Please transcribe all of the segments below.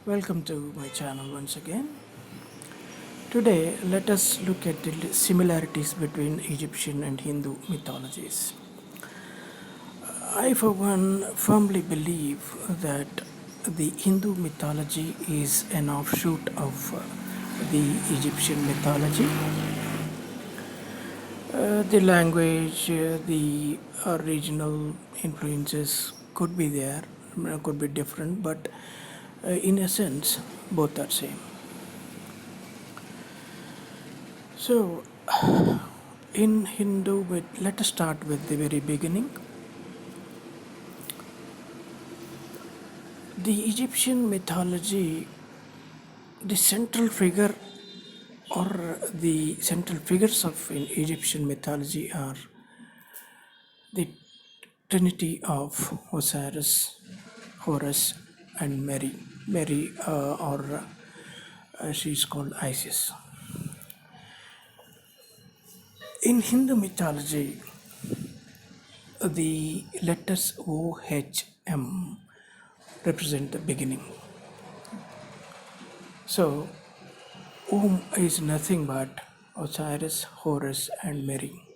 Welcome to my channel once again. Today, let us look at the similarities between Egyptian and Hindu mythologies. I, for one, firmly believe that the Hindu mythology is an offshoot of the Egyptian mythology. The language, the regional influences could be there, could be different, but in a sense, both are same. So, in Hindu, let us start with the very beginning. The Egyptian mythology, the central figure or the central figures of in Egyptian mythology are the trinity of Osiris, Horus, and Mary. Mary, or she is called Isis. In Hindu mythology, the letters OHM represent the beginning. So, Om is nothing but Osiris, Horus, and Mary.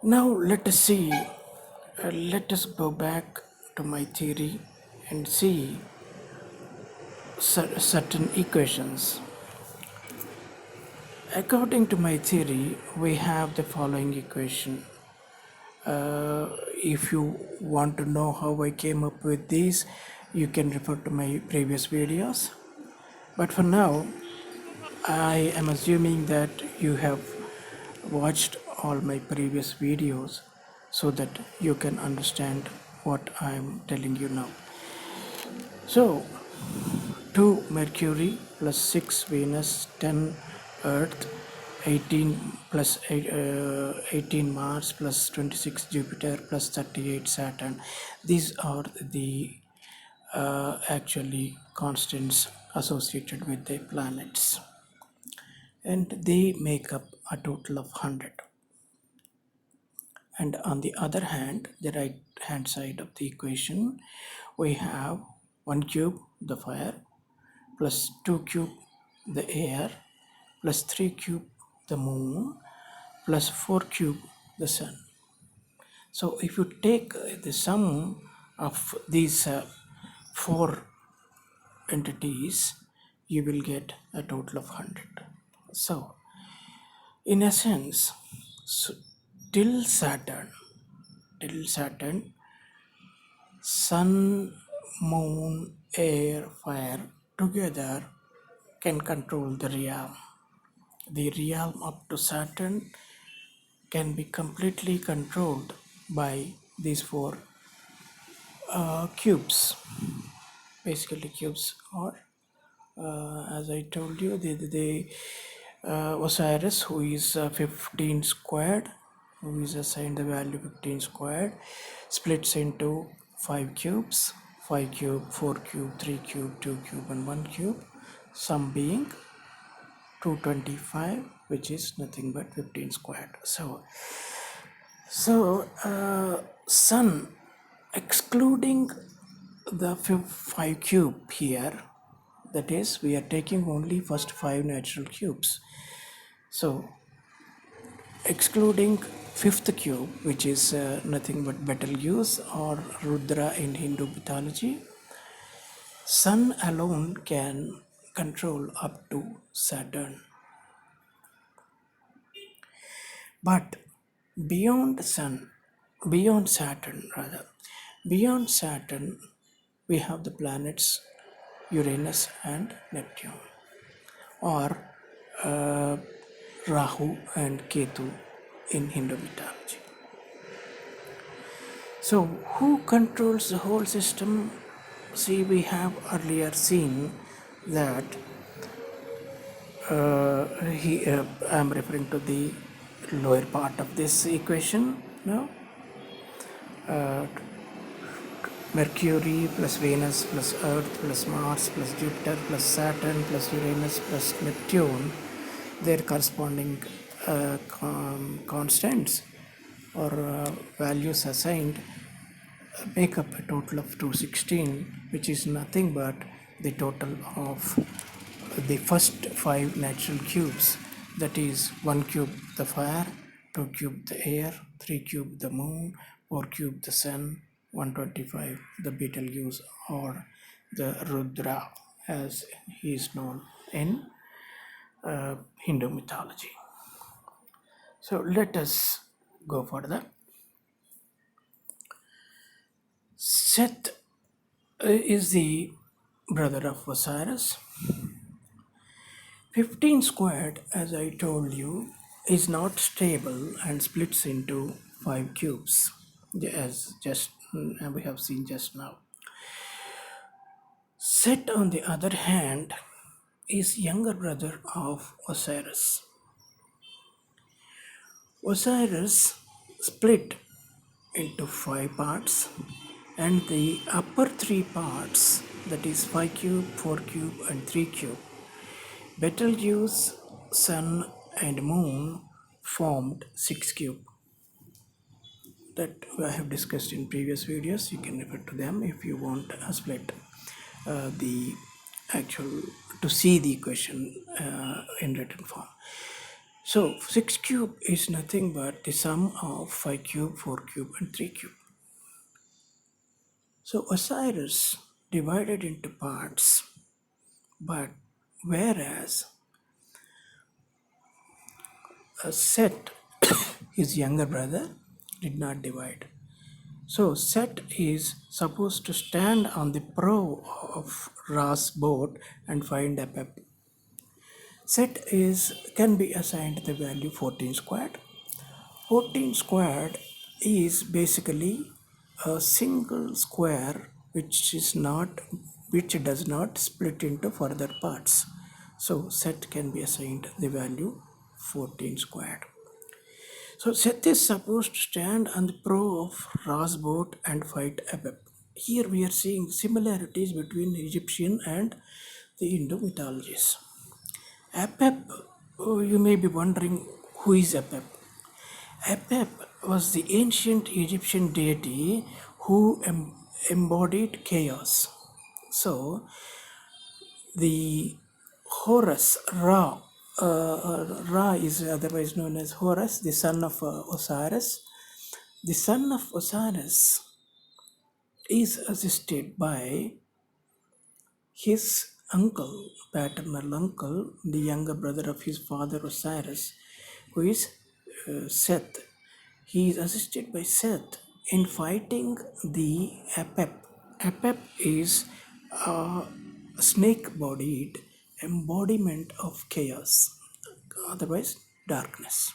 Now, let us see, let us go back to my theory and see certain equations. According to my theory, we have the following equation. If you want to know how I came up with these, you can refer to my previous videos. But for now, I am assuming that you have watched all my previous videos so that you can understand what I am telling you now. So, 2 Mercury plus 6 Venus, 10 Earth, 18 plus 18 Mars plus 26 Jupiter plus 38 Saturn. These are the actually constants associated with the planets, and they make up a total of 100. And on the other hand, the right hand side of the equation, we have 1 cube the fire, plus 2 cube the air, plus 3 cube the moon, plus 4 cube the sun. So if you take the sum of these 4 entities, you will get a total of 100. So in a sense, till Saturn, sun, moon, air, fire together can control the realm. The realm up to Saturn can be completely controlled by these 4 cubes. Basically, cubes are, as I told you, the Osiris, who is 15 squared, who is assigned the value 15 squared, splits into 5 cubes, 5 cube, 4 cube, 3 cube, 2 cube, and 1 cube, sum being 225, which is nothing but 15 squared. So sun, excluding the 5 cube here, that is, we are taking only first 5 natural cubes. So excluding 5th cube, which is nothing but Betelgeuse or Rudra in Hindu mythology, sun alone can control up to Saturn. But beyond Saturn, we have the planets Uranus and Neptune, or Rahu and Ketu in Hindu mythology. So, who controls the whole system? See, we have earlier seen that I'm referring to the lower part of this equation now. Mercury plus Venus plus Earth plus Mars plus Jupiter plus Saturn plus Uranus plus Neptune, their corresponding constants or values assigned make up a total of 216, which is nothing but the total of the first 5 natural cubes. That is 1 cube the fire, 2 cube the air, 3 cube the moon, 4 cube the sun, 125 the Betelgeuse or the Rudra as he is known in Hindu mythology. So let us go further. Seth is the brother of Osiris. 15 squared, as I told you, is not stable and splits into 5 cubes, as just we have seen just now. Set, on the other hand, is younger brother of Osiris. Osiris split into 5 parts, and the upper 3 parts, that is 5 cube, 4 cube and 3 cube, Betelgeuse, Sun and Moon formed 6 cube. That I have discussed in previous videos. You can refer to them if you want a split the actual to see the equation in written form. So 6 cube is nothing but the sum of 5 cube, 4 cube and 3 cube. So Osiris divided into parts, but whereas Set, his younger brother, did not divide. So Set is supposed to stand on the prow of Ra's boat and find a pep. Set can be assigned the value 14 squared. 14 squared is basically a single square which does not split into further parts. So Set can be assigned the value 14 squared. So Seth is supposed to stand on the prow of Ra's boat and fight Apep. Here we are seeing similarities between Egyptian and the Hindu mythologies. Apep, you may be wondering who is Apep. Apep was the ancient Egyptian deity who embodied chaos. So the Horus, Ra is otherwise known as Horus, the son of Osiris. The son of Osiris is assisted by his uncle, paternal uncle, the younger brother of his father Osiris, who is Seth. He is assisted by Seth in fighting the Apep. Apep is a snake-bodied embodiment of chaos, otherwise darkness.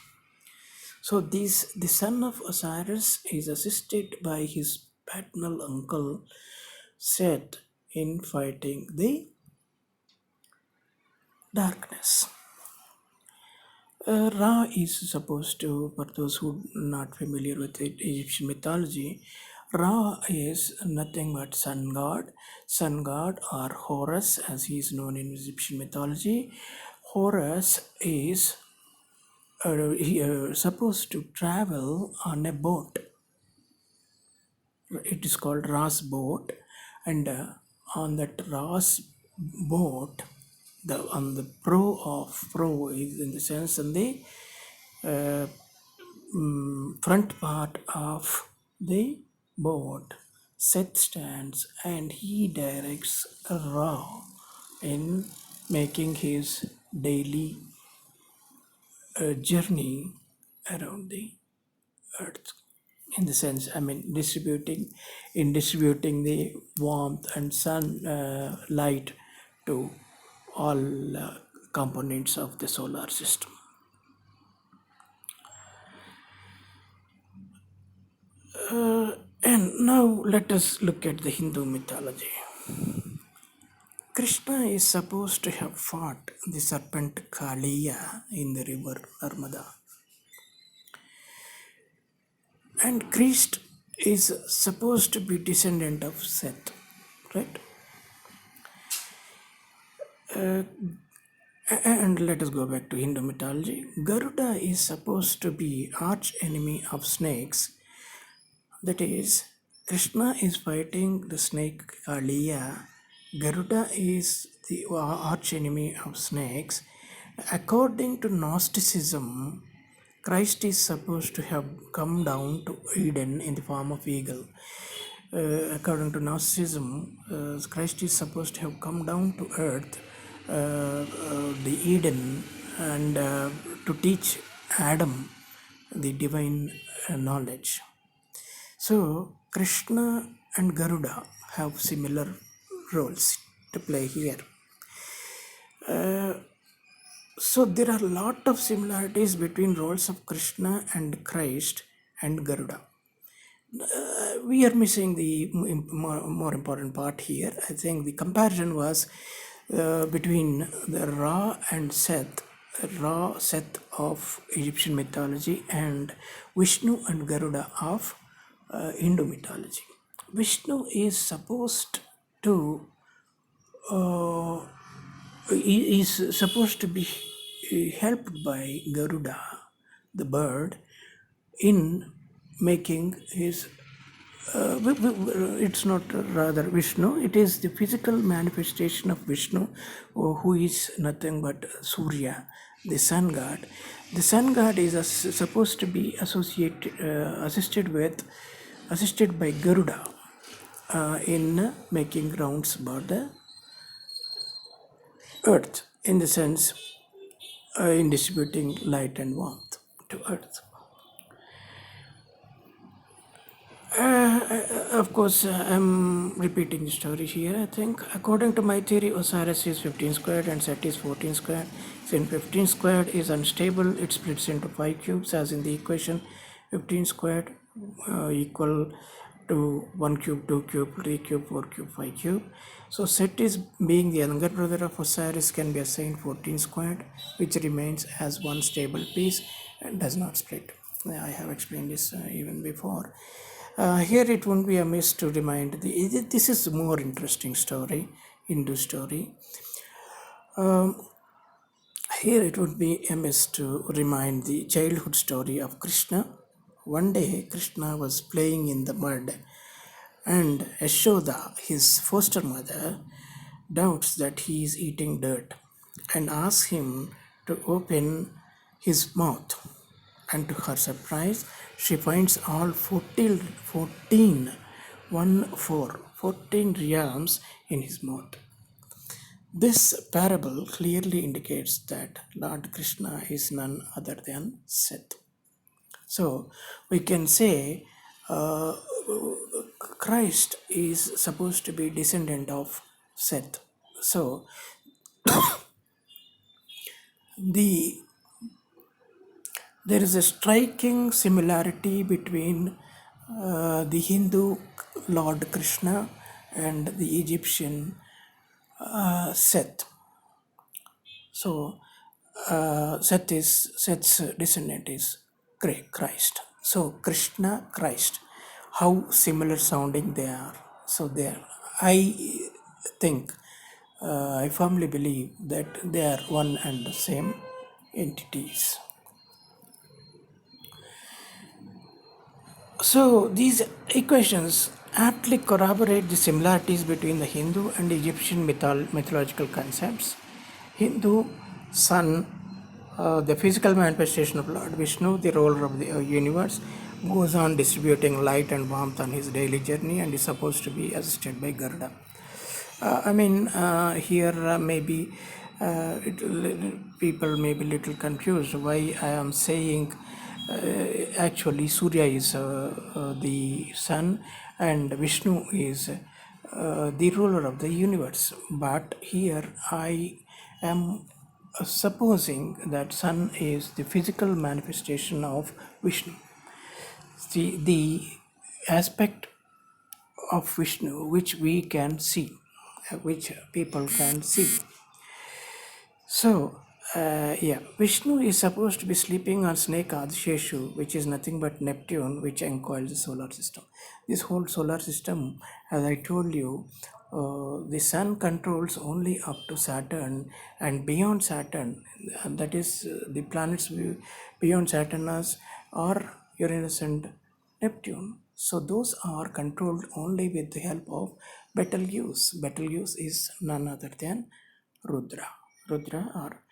So the son of Osiris is assisted by his paternal uncle Seth in fighting the darkness. Ra is supposed to, for those who are not familiar with Egyptian mythology, Ra is nothing but sun god or Horus as he is known in Egyptian mythology. Horus is supposed to travel on a boat. It is called Ra's boat, and on that Ra's boat, on the prow is in the sense on the front part of the boat, Seth stands and he directs Ra in making his daily journey around the earth. In the sense, distributing the warmth and sun light to all components of the solar system. And now let us look at the Hindu mythology. Krishna is supposed to have fought the serpent Kaliya in the river Narmada. And Christ is supposed to be descendant of Seth, right? And let us go back to Hindu mythology. Garuda is supposed to be arch enemy of snakes. That is, Krishna is fighting the snake Kaliya. Garuda is the arch enemy of snakes. According to Gnosticism, Christ is supposed to have come down to Eden in the form of eagle. According to Gnosticism, Christ is supposed to have come down to earth, the Eden, and to teach Adam the divine knowledge. So, Krishna and Garuda have similar roles to play here. So, there are a lot of similarities between roles of Krishna and Christ and Garuda. We are missing the more important part here. I think the comparison was between the Ra Seth of Egyptian mythology and Vishnu and Garuda of Hindu mythology. Vishnu is supposed to is supposed to be helped by Garuda, the bird, in making his it's not rather Vishnu, it is the physical manifestation of Vishnu, who is nothing but Surya, the sun god. The sun god is supposed to be assisted by Garuda in making rounds about the earth, in the sense in distributing light and warmth to earth. Of course, I'm repeating the story here. I think, according to my theory, Osiris is 15 squared and Set is 14 squared. Since 15 squared is unstable, it splits into 5 cubes, as in the equation 15 squared equal to 1 cube, 2 cube, 3 cube, 4 cube, 5 cube. So Set is, being the younger brother of Osiris, can be assigned 14 squared, which remains as one stable piece and does not split. I have explained this even before. Here it won't be amiss to remind this is a more interesting story, Hindu story. Here it would be amiss to remind the childhood story of Krishna. One day Krishna was playing in the mud, and Yashoda, his foster mother, doubts that he is eating dirt and asks him to open his mouth. And to her surprise, she finds all 14 realms in his mouth. This parable clearly indicates that Lord Krishna is none other than Seth. So we can say Christ is supposed to be descendant of Seth. So there is a striking similarity between the Hindu Lord Krishna and the Egyptian Seth. So Seth's descendant is Christ. So Krishna, Christ, how similar sounding they are. So I think, I firmly believe that they are one and the same entities. So these equations aptly corroborate the similarities between the Hindu and Egyptian mythological concepts. Hindu sun, the physical manifestation of Lord Vishnu, the ruler of the universe, goes on distributing light and warmth on his daily journey and is supposed to be assisted by Garuda. Here maybe people may be little confused why I am saying actually Surya is the sun and Vishnu is the ruler of the universe. But here I am supposing that sun is the physical manifestation of Vishnu. The aspect of Vishnu which we can see, which people can see. So, Vishnu is supposed to be sleeping on snake Adisheshu, which is nothing but Neptune, which encoils the solar system. This whole solar system, as I told you, the sun controls only up to Saturn, and beyond Saturn, that is the planets beyond Saturn are Uranus and Neptune. So those are controlled only with the help of Betelgeuse. Betelgeuse is none other than Rudra. Rudra or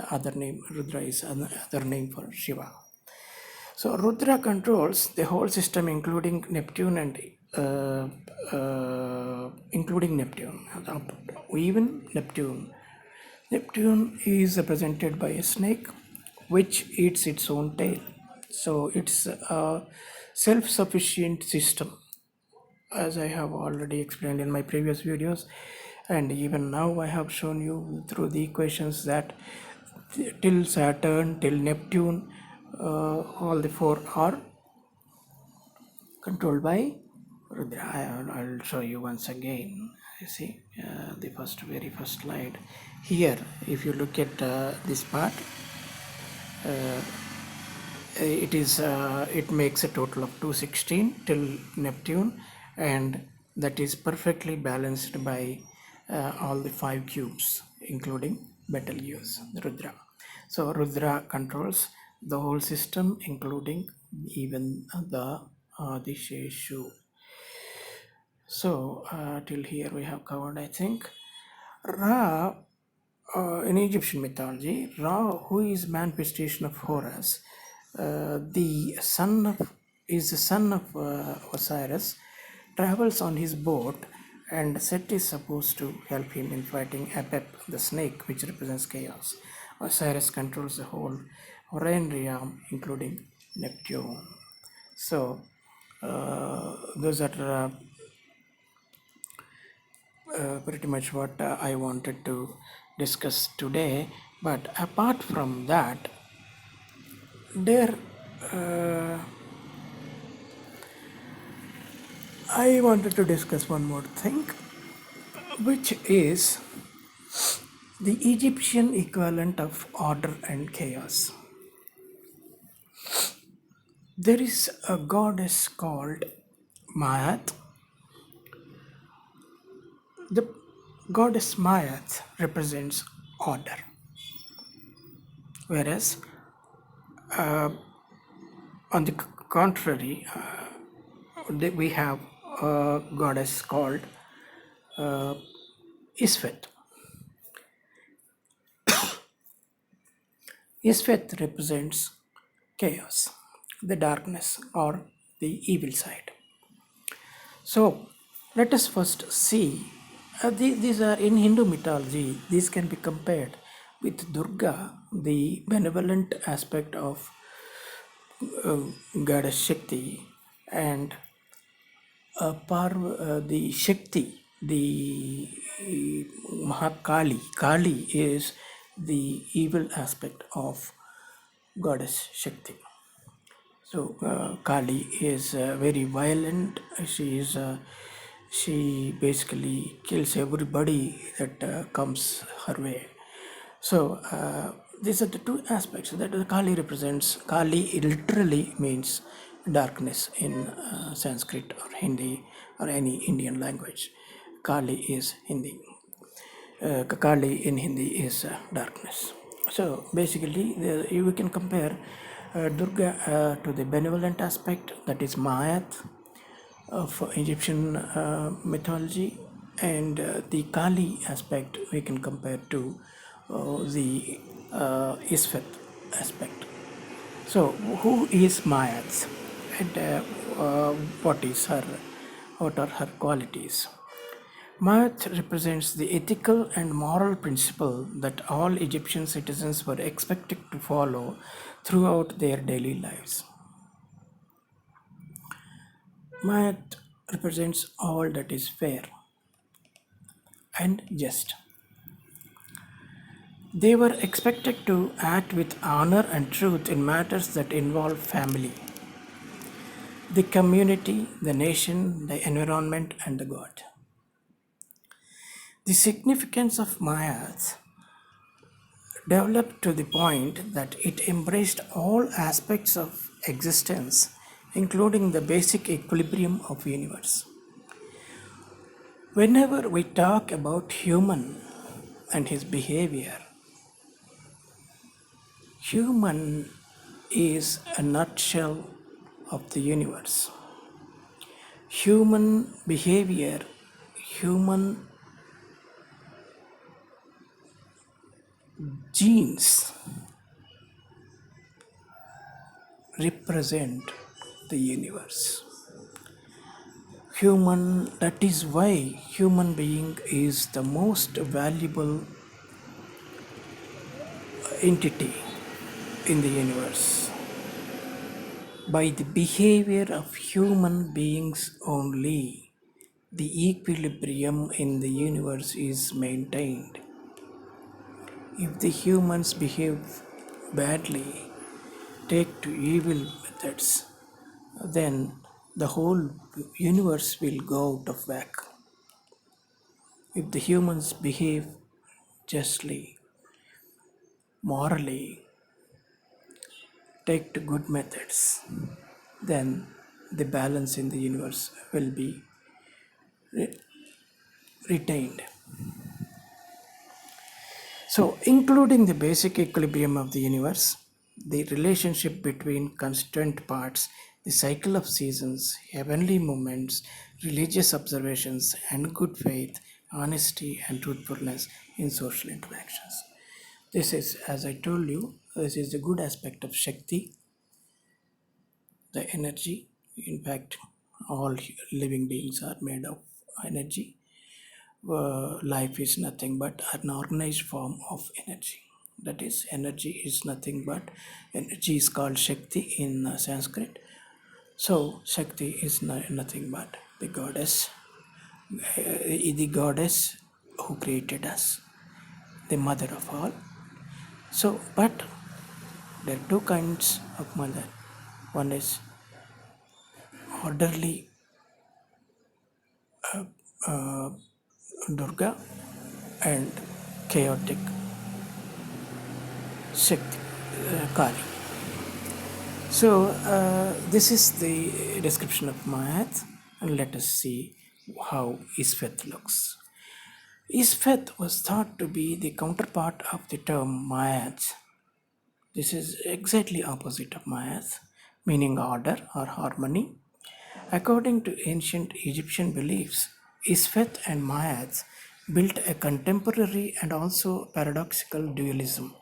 other name, Rudra is another name for Shiva. So Rudra controls the whole system, including Neptune and including Neptune, even Neptune. Neptune is represented by a snake, which eats its own tail. So it's a self-sufficient system, as I have already explained in my previous videos, and even now I have shown you through the equations that till Saturn, till Neptune, all the four are controlled by Rudra. I'll show you once again. You see the very first slide here. If you look at this part, it makes a total of 216 till Neptune, and that is perfectly balanced by all the 5 cubes, including Betelgeuse, Rudra. So Rudra controls the whole system, including even the Adisheshu. So till here we have covered, I think. Ra, in Egyptian mythology, Ra, who is manifestation of Horus, the son of Osiris, travels on his boat, and Set is supposed to help him in fighting Apep, the snake, which represents chaos. Osiris controls the whole Orion realm, including Neptune. So those are pretty much what I wanted to discuss today. But apart from that, there I wanted to discuss one more thing, which is the Egyptian equivalent of order and chaos. There is a goddess called Ma'at. The goddess Ma'at represents order, whereas on the contrary, we have a goddess called Isfet. Isfet represents chaos, the darkness, or the evil side. So let us first see, these are in Hindu mythology, these can be compared with Durga, the benevolent aspect of goddess Shakti, and the Shakti, the Mahakali. Kali is the evil aspect of goddess Shakti. So Kali is very violent. She basically kills everybody that comes her way. So these are the two aspects that the Kali represents. Kali literally means darkness in Sanskrit or Hindi or any Indian language. Kali is Hindi. Kali in Hindi is darkness. So basically, we can compare Durga to the benevolent aspect, that is Ma'at of Egyptian mythology, and the Kali aspect we can compare to the Isfet aspect. So, who is Ma'at, and what are her qualities? Ma'at represents the ethical and moral principle that all Egyptian citizens were expected to follow throughout their daily lives. Ma'at represents all that is fair and just. They were expected to act with honor and truth in matters that involve family, the community, the nation, the environment, and the God. The significance of Ma'at developed to the point that it embraced all aspects of existence, including the basic equilibrium of universe. Whenever we talk about human and his behavior, human is a nutshell of the universe. human behavior, human genes represent the universe. That is why human being is the most valuable entity in the universe. By the behavior of human beings only, the equilibrium in the universe is maintained. If the humans behave badly, take to evil methods, then the whole universe will go out of whack. If the humans behave justly, morally, take to good methods, then the balance in the universe will be retained. So, including the basic equilibrium of the universe, the relationship between constant parts, the cycle of seasons, heavenly movements, religious observations, and good faith, honesty, and truthfulness in social interactions. This is, as I told you, this is the good aspect of Shakti, the energy. In fact, all living beings are made of energy. Life is nothing but an organized form of energy. That is, energy is nothing but energy is called Shakti in Sanskrit. So, Shakti is nothing but the goddess who created us, the mother of all. So, but there are two kinds of mother. One is orderly Durga and chaotic Shakti, Kali. So this is the description of Mayat, and let us see how Isfet looks. Isfet was thought to be the counterpart of the term Mayat. This is exactly opposite of Mayat, meaning order or harmony. According to ancient Egyptian beliefs, Isfet and Mayat built a contemporary and also paradoxical dualism.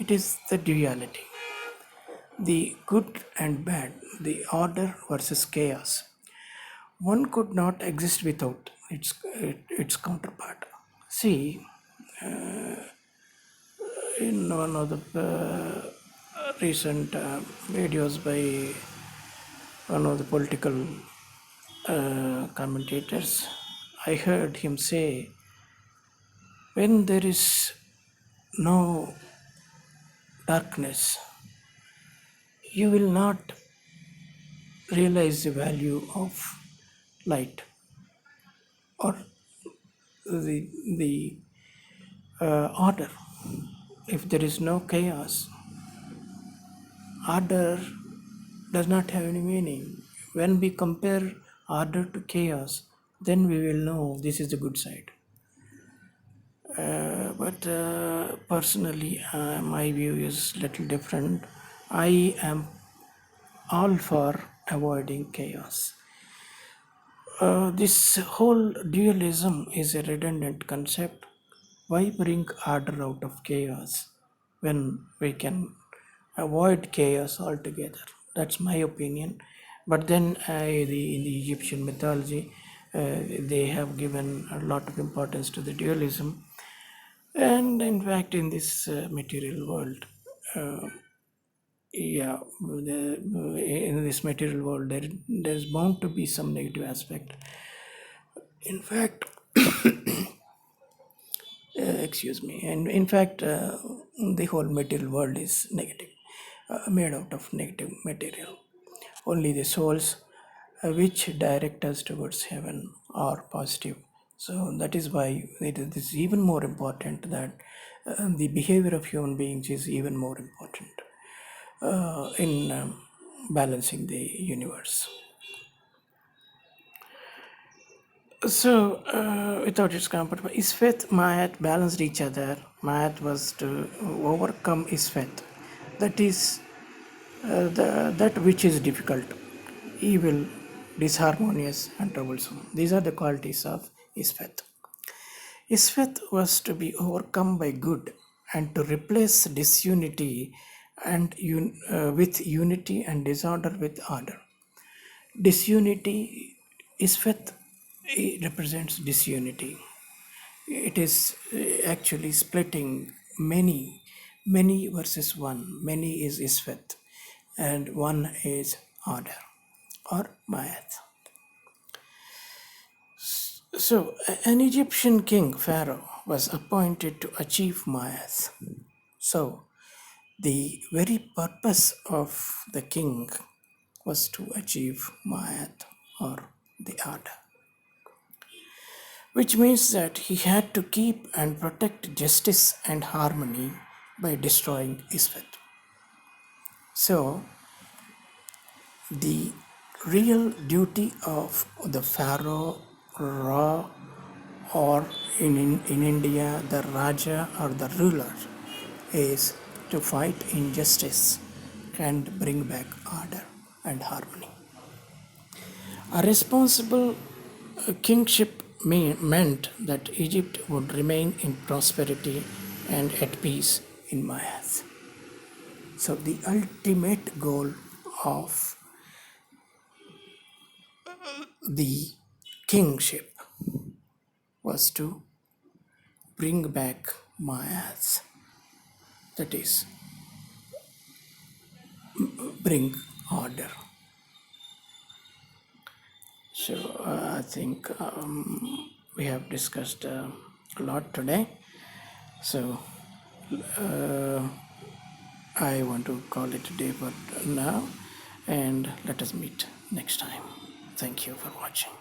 It is the duality, the good and bad, the order versus chaos. One could not exist without its counterpart. See, in one of the recent videos by one of the political commentators, I heard him say, when there is no darkness, you will not realize the value of light or the order. If there is no chaos, order does not have any meaning. When we compare order to chaos, then we will know this is the good side. But personally, my view is little different. I am all for avoiding chaos. This whole dualism is a redundant concept. Why bring order out of chaos when we can avoid chaos altogether? That's my opinion. But then in the Egyptian mythology, they have given a lot of importance to the dualism. And in fact, in this material world, in this material world, there's bound to be some negative aspect. In fact, excuse me, and in fact, the whole material world is negative, made out of negative material. Only the souls which direct us towards heaven are positive. So that is why it is even more important that the behavior of human beings is even more important in balancing the universe. So, without its counterpart, Isfet, Mayat balanced each other. Mayat was to overcome Isfet. That is that which is difficult. Evil disharmonious and troublesome. These are the qualities of Isfet. Isfet was to be overcome by good and to replace disunity and with unity and disorder with order. Disunity, Isfet represents disunity. It is actually splitting many versus one. Many is Isfet and one is order or Ma'at. So, an Egyptian king, Pharaoh, was appointed to achieve Ma'at. So, the very purpose of the king was to achieve Ma'at or the order, which means that he had to keep and protect justice and harmony by destroying Isfet. So, the real duty of the Pharaoh, Ra, or in India, the Raja or the ruler, is to fight injustice and bring back order and harmony. A responsible kingship meant that Egypt would remain in prosperity and at peace in Mayas. So the ultimate goal of the kingship was to bring back Mayas, that is, bring order. So I think we have discussed a lot today. So I want to call it a day for now, and let us meet next time. Thank you for watching.